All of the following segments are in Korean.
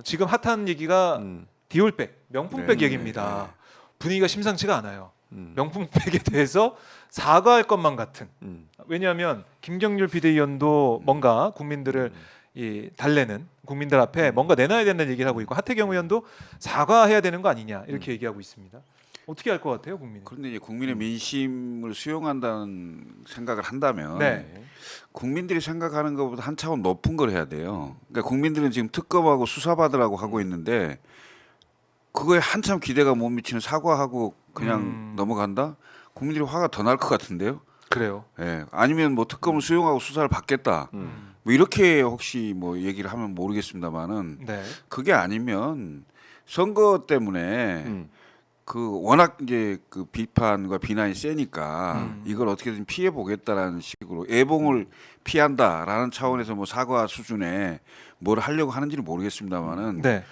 지금 핫한 얘기가 디올백, 명품백 네, 얘기입니다. 네. 분위기가 심상치가 않아요. 명품백에 대해서 사과할 것만 같은. 왜냐하면 김경률 비대위원도 뭔가 국민들을 달래는 국민들 앞에 뭔가 내놔야 된다는 얘기를 하고 있고 하태경 의원도 사과해야 되는 거 아니냐 이렇게 얘기하고 있습니다. 어떻게 할 것 같아요, 국민이? 그런데 이제 국민의 민심을 수용한다는 생각을 한다면 네. 국민들이 생각하는 것보다 한 차원 높은 걸 해야 돼요. 그러니까 국민들은 지금 특검하고 수사받으라고 하고 있는데 그거에 한참 기대가 못 미치는 사과하고 그냥 넘어간다? 국민들이 화가 더 날 것 같은데요. 그래요. 예. 아니면 뭐 특검을 수용하고 수사를 받겠다. 뭐 이렇게 혹시 뭐 얘기를 하면 모르겠습니다만은 네. 그게 아니면 선거 때문에 그 워낙 이제 그 비판과 비난이 세니까 이걸 어떻게든 피해 보겠다라는 식으로 애봉을 피한다라는 차원에서 뭐 사과 수준에 뭘 하려고 하는지는 모르겠습니다만은 네.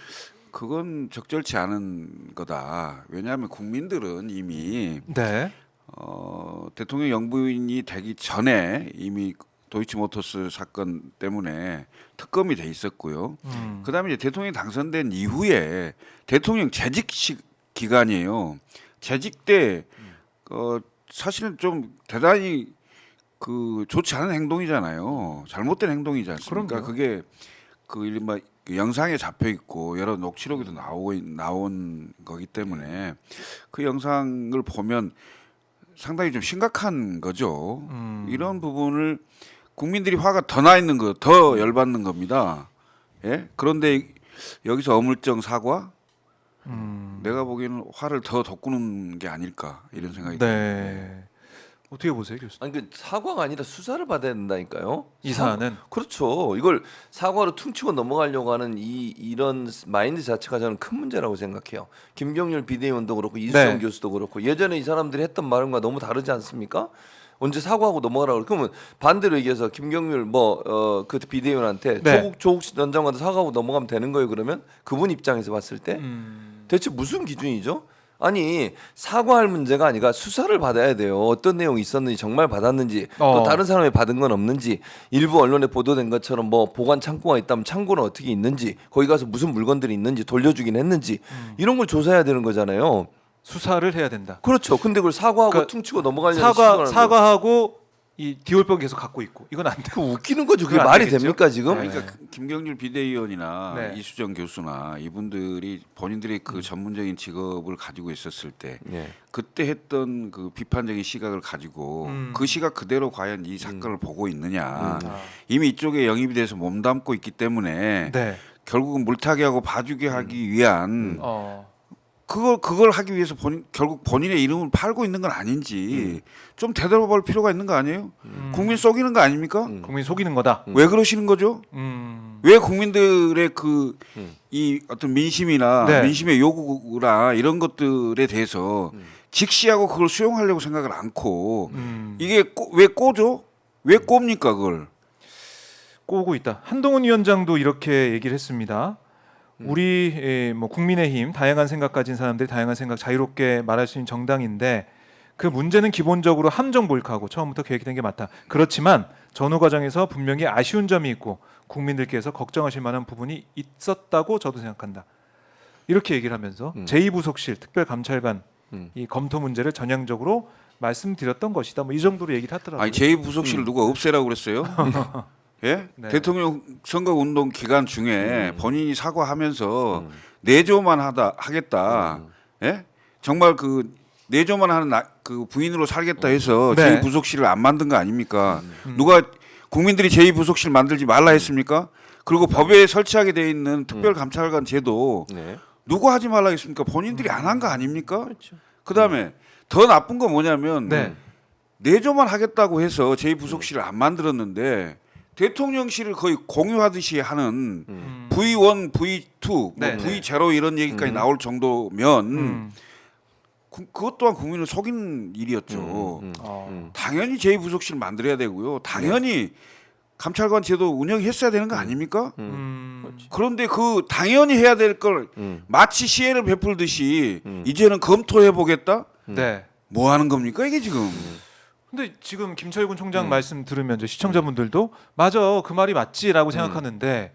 그건 적절치 않은 거다. 왜냐하면 국민들은 이미 네. 대통령 영부인이 되기 전에 이미 도이치모터스 사건 때문에 특검이 돼 있었고요. 그다음에 이제 대통령이 당선된 이후에 대통령 재직 기간이에요. 재직 때 사실은 좀 대단히 그 좋지 않은 행동이잖아요. 잘못된 행동이지 않습니까? 그럼요. 그게 그 이른바 그 영상에 잡혀 있고 여러 녹취록에도 나온 거기 때문에 그 영상을 보면 상당히 좀 심각한 거죠. 이런 부분을 국민들이 화가 더 나 있는 거, 더 열받는 겁니다. 예? 그런데 여기서 어물쩡 사과? 내가 보기에는 화를 더 돋구는 게 아닐까 이런 생각이 듭니다. 네. 어떻게 보세요, 교수님? 아니 그 사과가 아니라 수사를 받아야 된다니까요. 이 사안은 그렇죠. 이걸 사과로 퉁치고 넘어가려고 하는 이런 마인드 자체가 저는 큰 문제라고 생각해요. 김경률 비대위원도 그렇고 이수정 네. 교수도 그렇고 예전에 이 사람들이 했던 말과 너무 다르지 않습니까? 언제 사과하고 넘어가라고 그러면 반대로 얘기해서 김경률 그 비대위원한테 네. 조국 전 장관도 사과하고 넘어가면 되는 거예요. 그러면 그분 입장에서 봤을 때 대체 무슨 기준이죠? 아니 사과할 문제가 아니라 수사를 받아야 돼요. 어떤 내용이 있었는지 정말 받았는지 또 다른 사람이 받은 건 없는지 일부 언론에 보도된 것처럼 뭐 보관 창고가 있다면 창고는 어떻게 있는지 거기 가서 무슨 물건들이 있는지 돌려주긴 했는지 이런 걸 조사해야 되는 거잖아요. 수사를 해야 된다. 그렇죠. 근데 그걸 사과하고 그러니까 퉁치고 넘어가려는 시도라는 거. 사과하고 이 디올백 계속 갖고 있고 이건 안 돼. 그 웃기는 거죠. 그게 그건 안 말이 되겠죠? 됩니까 지금? 네. 그러니까 김경률 비대위원이나 네. 이수정 교수나 이분들이 본인들의 그 전문적인 직업을 가지고 있었을 때 네. 그때 했던 그 비판적인 시각을 가지고 그 시각 그대로 과연 이 사건을 보고 있느냐 이미 이쪽에 영입이 돼서 몸담고 있기 때문에 네. 결국은 물타기 하고 봐주게 하기 위한 그걸 하기 위해서 결국 본인의 이름을 팔고 있는 건 아닌지 좀 되돌아볼 필요가 있는 거 아니에요? 국민 속이는 거 아닙니까? 국민 속이는 거다. 왜 그러시는 거죠? 왜 국민들의 그 이 어떤 민심이나 네. 민심의 요구나 이런 것들에 대해서 직시하고 그걸 수용하려고 생각을 않고 이게 왜 꼬죠? 왜 꼽니까 그걸? 꼬고 있다. 한동훈 위원장도 이렇게 얘기를 했습니다. 우리 뭐 국민의힘 다양한 생각 가진 사람들이 다양한 생각 자유롭게 말할 수 있는 정당인데 그 문제는 기본적으로 함정 몰카고 처음부터 계획된 게 맞다. 그렇지만 전후 과정에서 분명히 아쉬운 점이 있고 국민들께서 걱정하실 만한 부분이 있었다고 저도 생각한다. 이렇게 얘기를 하면서 제2부속실 특별감찰관 이 검토 문제를 전향적으로 말씀드렸던 것이다. 뭐 이 정도로 얘기를 하더라고요. 아니 제2부속실을 누가 없애라고 그랬어요? 예? 네. 대통령 선거 운동 기간 중에 본인이 사과하면서 내조만 하겠다. 예? 정말 그 내조만 하는 그 부인으로 살겠다 해서 네. 제2부속실을 안 만든 거 아닙니까? 누가 국민들이 제2부속실 만들지 말라 했습니까? 그리고 법에 설치하게 돼 있는 특별감찰관 제도 네. 누가 하지 말라 했습니까? 본인들이 안 한 거 아닙니까? 그렇죠. 그다음에 더 나쁜 건 뭐냐면 네. 내조만 하겠다고 해서 제2부속실을 안 만들었는데 대통령실을 거의 공유하듯이 하는 V1, V2, 뭐 네, V0 이런 얘기까지 나올 정도면 그것 또한 국민을 속이는 일이었죠. 당연히 제2부속실 만들어야 되고요. 당연히 감찰관 제도 운영했어야 되는 거 아닙니까? 그런데 그 당연히 해야 될 걸 마치 시혜를 베풀듯이 이제는 검토해 보겠다? 네. 뭐 하는 겁니까 이게 지금? 근데 지금 김철군 총장 말씀 들으면 이제 시청자분들도 맞아 그 말이 맞지라고 생각하는데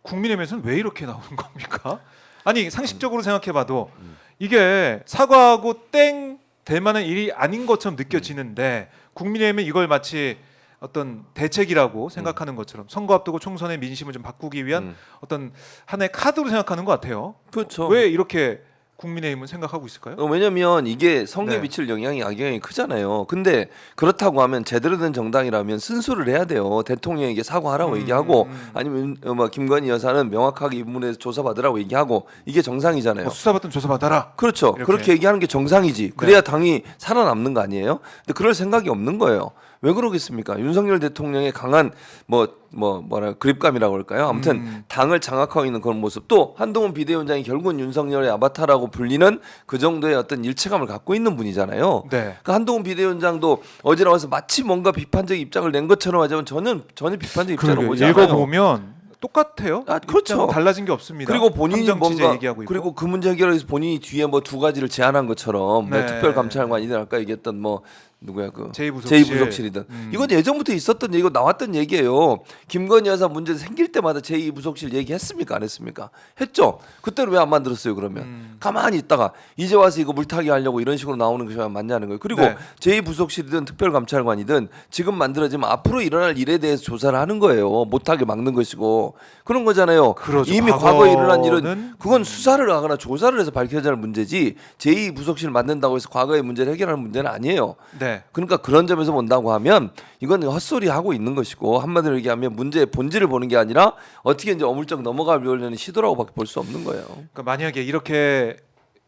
국민의힘에서는 왜 이렇게 나오는 겁니까? 아니 상식적으로 생각해봐도 이게 사과하고 땡 될 만한 일이 아닌 것처럼 느껴지는데 국민의힘은 이걸 마치 어떤 대책이라고 생각하는 것처럼 선거 앞두고 총선의 민심을 좀 바꾸기 위한 어떤 하나의 카드로 생각하는 것 같아요. 그렇죠. 왜 이렇게 국민의힘은 생각하고 있을까요? 왜냐면 이게 선거에 네. 미칠 영향이 악영향이 크잖아요. 근데 그렇다고 하면 제대로 된 정당이라면 순수를 해야 돼요. 대통령에게 사과하라고 얘기하고 아니면 뭐 김건희 여사는 명확하게 이 부분에 대해서 조사받으라고 얘기하고 이게 정상이잖아요. 수사받든 조사받아라. 그렇죠. 이렇게. 그렇게 얘기하는 게 정상이지. 그래야 당이 살아남는 거 아니에요? 근데 그럴 생각이 없는 거예요. 왜 그러겠습니까? 윤석열 대통령의 강한 뭐라 그립감이라고 할까요? 아무튼 당을 장악하고 있는 그런 모습. 또 한동훈 비대위원장이 결국은 윤석열의 아바타라고 불리는 그 정도의 어떤 일체감을 갖고 있는 분이잖아요. 네. 그러니까 한동훈 비대위원장도 어제 나와서 마치 뭔가 비판적 입장을 낸 것처럼 하지만 전혀 비판적 입장을 그러게요. 보지 않아요. 읽어보면 똑같아요. 그렇죠. 입장은 달라진 게 없습니다. 그리고 본인이 함정 취재 뭔가 얘기하고 있고. 그리고 그 문제 해결을 위해서 본인이 뒤에 뭐 두 가지를 제안한 것처럼 네. 특별감찰관이든 아까 얘기했던 뭐 누구야 그 제2부속실. 제2부속실이든 이건 예전부터 있었던 얘기고 나왔던 얘기예요. 김건희 여사 문제 생길 때마다 제2부속실 얘기했습니까 안 했습니까? 했죠. 그때는 왜 안 만들었어요 그러면? 가만히 있다가 이제 와서 이거 물타기 하려고 이런 식으로 나오는 것이 맞냐는 거예요. 그리고 네. 제2부속실이든 특별감찰관이든 지금 만들어지면 앞으로 일어날 일에 대해서 조사를 하는 거예요. 못하게 막는 것이고 그런 거잖아요. 그러죠. 이미 과거에 일어난 일은 과거는 그건 수사를 하거나 조사를 해서 밝혀야 할 문제지 제2부속실 만든다고 해서 과거의 문제를 해결하는 문제는 아니에요. 네. 그러니까 그런 점에서 본다고 하면 이건 헛소리 하고 있는 것이고 한마디로 얘기하면 문제의 본질을 보는 게 아니라 어떻게 이제 어물쩍 넘어가려는 시도라고밖에 볼 수 없는 거예요. 그러니까 만약에 이렇게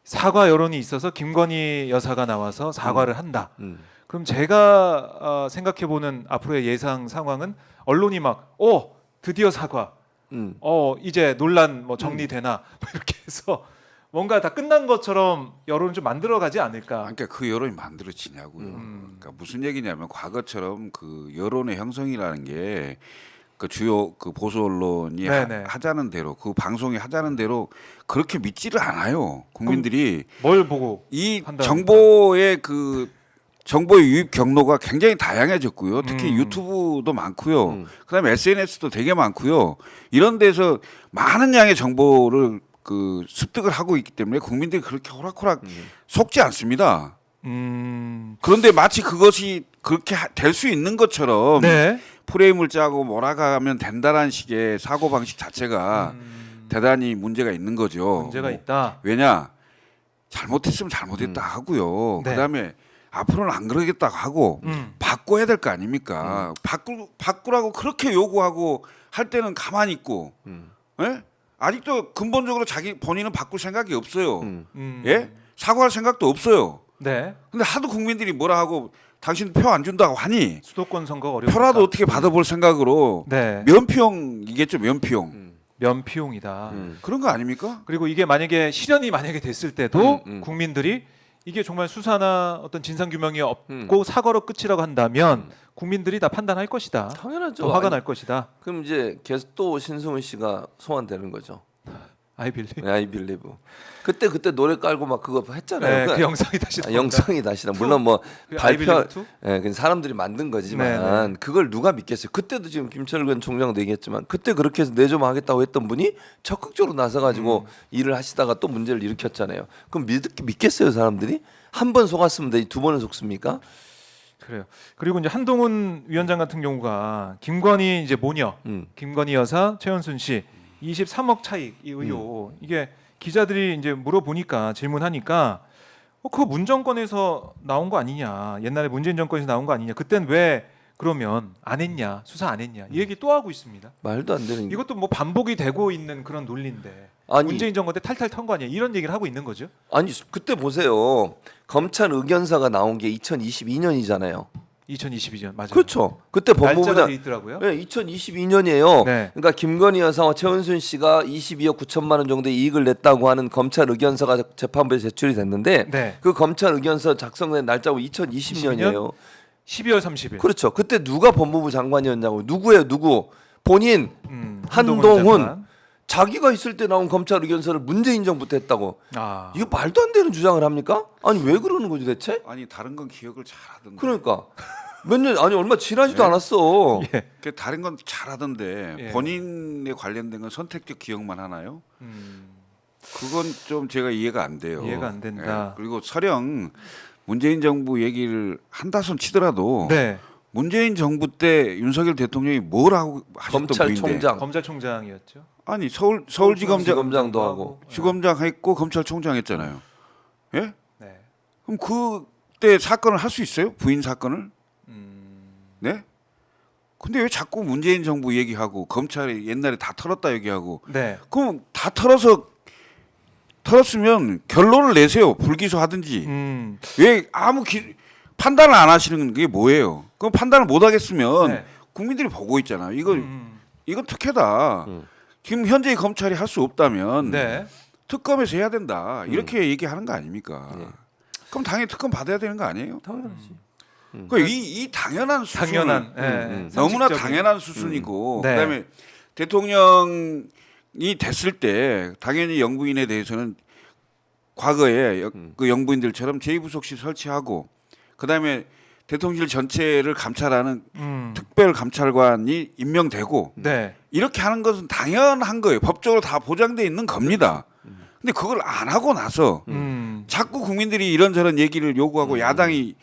사과 여론이 있어서 김건희 여사가 나와서 사과를 한다. 그럼 제가 생각해보는 앞으로의 예상 상황은 언론이 막 드디어 사과. 이제 논란 뭐 정리되나 뭐 이렇게 해서 뭔가 다 끝난 것처럼 여론을 좀 만들어가지 않을까. 그러니까 그 여론이 만들어지냐고요. 그러니까 무슨 얘기냐면 과거처럼 그 여론의 형성이라는 게 그 주요 그 보수 언론이 네네. 하자는 대로 그 방송이 하자는 대로 그렇게 믿지를 않아요. 국민들이 뭘 보고 이 판단합니까? 정보의 유입 경로가 굉장히 다양해졌고요. 특히 유튜브도 많고요. 그다음에 SNS도 되게 많고요. 이런 데서 많은 양의 정보를 그 습득을 하고 있기 때문에 국민들이 그렇게 호락호락 속지 않습니다. 그런데 마치 그것이 그렇게 될 수 있는 것처럼 네. 프레임을 짜고 몰아가면 된다라는 식의 사고 방식 자체가 대단히 문제가 있는 거죠. 문제가 있다. 왜냐 잘못했으면 잘못했다 하고요. 네. 그다음에 앞으로는 안 그러겠다 하고 바꿔야 될 거 아닙니까? 바꾸라고 그렇게 요구하고 할 때는 가만히 있고, 예? 아직도 근본적으로 자기 본인은 바꿀 생각이 없어요. 예? 사과할 생각도 없어요. 네. 근데 하도 국민들이 뭐라 하고 당신 표 안 준다고 하니 수도권 선거 어려워. 표라도 어떻게 받아볼 생각으로 네. 면피용이겠죠, 면피용. 면피용이다. 그런 거 아닙니까? 그리고 이게 만약에 실현이 만약에 됐을 때도 음. 국민들이 이게 정말 수사나 어떤 진상 규명이 없고 사과로 끝이라고 한다면 국민들이 다 판단할 것이다. 당연하죠. 또 화가 아니, 날 것이다. 그럼 이제 계속 또 신승훈 씨가 소환되는 거죠. I believe. I believe. 그때 노래 깔고 막 그거 했잖아요. 네, 그러니까 그 영상이 다시 나온다. 영상이 다시 나. 물론 뭐 그 I 발표, believe too? 그 사람들이 만든 거지만 네, 그걸 누가 믿겠어요? 그때도 지금 김철근 총장도 얘기했지만 그때 그렇게 해서 내좀 하겠다고 했던 분이 적극적으로 나서가지고 일을 하시다가 또 문제를 일으켰잖아요. 그럼 믿겠어요 사람들이? 한 번 속았으면 되지 두 번은 속습니까? 그래요. 그리고 이제 한동훈 위원장 같은 경우가 김건희 이제 모녀, 김건희 여사, 최은순 씨 23억 차익 이 의혹 이게 기자들이 이제 물어보니까 질문하니까 그거 문정권에서 나온 거 아니냐, 옛날에 문재인 정권에서 나온 거 아니냐, 그땐 왜 그러면 안 했냐, 수사 안 했냐 이 얘기 또 하고 있습니다. 말도 안 되는. 이것도 뭐 반복이 되고 있는 그런 논리인데 아니, 문재인 정권 때 탈탈 턴 거 아니야, 이런 얘기를 하고 있는 거죠. 아니 그때 보세요. 검찰 의견서가 나온 게 2022년이잖아요. 2022년 맞아요. 그렇죠. 그때 날짜가 법무부장 돼 있더라고요. 네, 2022년이에요. 네. 그러니까 김건희 여사와 최은순 씨가 22억 9천만 원 정도의 이익을 냈다고 하는 검찰 의견서가 재판부에 제출이 됐는데 네. 그 검찰 의견서 작성된 날짜가 2020년이에요. 12월 30일. 그렇죠. 그때 누가 법무부 장관이었냐고. 누구예요? 누구? 본인 한동훈 한동훈. 장관. 자기가 있을 때 나온 검찰 의견서를 문재인 정부터 했다고. 아. 이거 말도 안 되는 주장을 합니까? 아니 왜 그러는 거지 대체? 아니 다른 건 기억을 잘 하던데. 그러니까 몇 년 아니 얼마 지나지도 예. 않았어. 예. 그 다른 건 잘하던데 예. 본인에 관련된 건 선택적 기억만 하나요? 음, 그건 좀 제가 이해가 안 돼요. 이해가 안 된다. 예. 그리고 설령 문재인 정부 얘기를 한다손 치더라도 네. 문재인 정부 때 윤석열 대통령이 뭘 하고 하셨던 분인데 검찰총장, 검찰총장이었죠. 아니 서울지검장도 하고. 지검장 했고 검찰총장 했잖아요. 예? 네. 그럼 그때 사건을 할 수 있어요? 부인 사건을? 네? 근데 왜 자꾸 문재인 정부 얘기하고 검찰이 옛날에 다 털었다 얘기하고 네. 그럼 다 털었으면 결론을 내세요. 불기소 하든지. 왜 아무 판단을 안 하시는 게 뭐예요? 그럼 판단을 못 하겠으면 네. 국민들이 보고 있잖아. 이건 특혜다. 지금 현재 검찰이 할 수 없다면 네. 특검에서 해야 된다. 이렇게 얘기하는 거 아닙니까? 네. 그럼 당연히 특검 받아야 되는 거 아니에요? 당연하지. 그러니까 이 당연한 수순 당연한. 예, 너무나 상식적인. 당연한 수순이고 네. 그다음에 대통령이 됐을 때 당연히 영부인에 대해서는 과거에 그 영부인들처럼 제2부속실 설치하고 그다음에 대통령실 전체를 감찰하는 특별 감찰관이 임명되고 네. 이렇게 하는 것은 당연한 거예요. 법적으로 다 보장돼 있는 겁니다. 근데 그걸 안 하고 나서 자꾸 국민들이 이런저런 얘기를 요구하고 야당이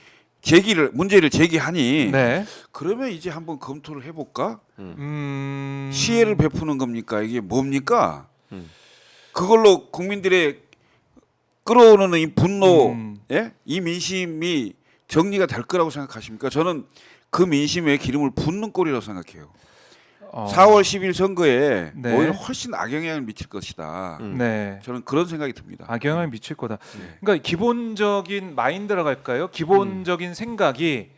문제를 제기하니 네. 그러면 이제 한번 검토를 해볼까? 시혜를 시혜를 베푸는 겁니까? 이게 뭡니까? 그걸로 국민들의 끌어오르는 이 분노, 예? 이 민심이 정리가 될 거라고 생각하십니까? 저는 그 민심에 기름을 붓는 꼴이라고 생각해요. 4월 10일 선거에 네. 오히려 훨씬 악영향을 미칠 것이다. 네. 저는 그런 생각이 듭니다. 악영향을 미칠 거다. 네. 그러니까 기본적인 마인드라고 할까요? 기본적인 생각이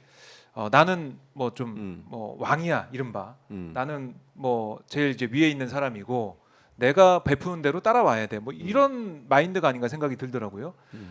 나는 뭐 좀 뭐 왕이야 이른바. 나는 뭐 제일 이제 위에 있는 사람이고 내가 베푸는 대로 따라와야 돼. 뭐 이런 마인드가 아닌가 생각이 들더라고요.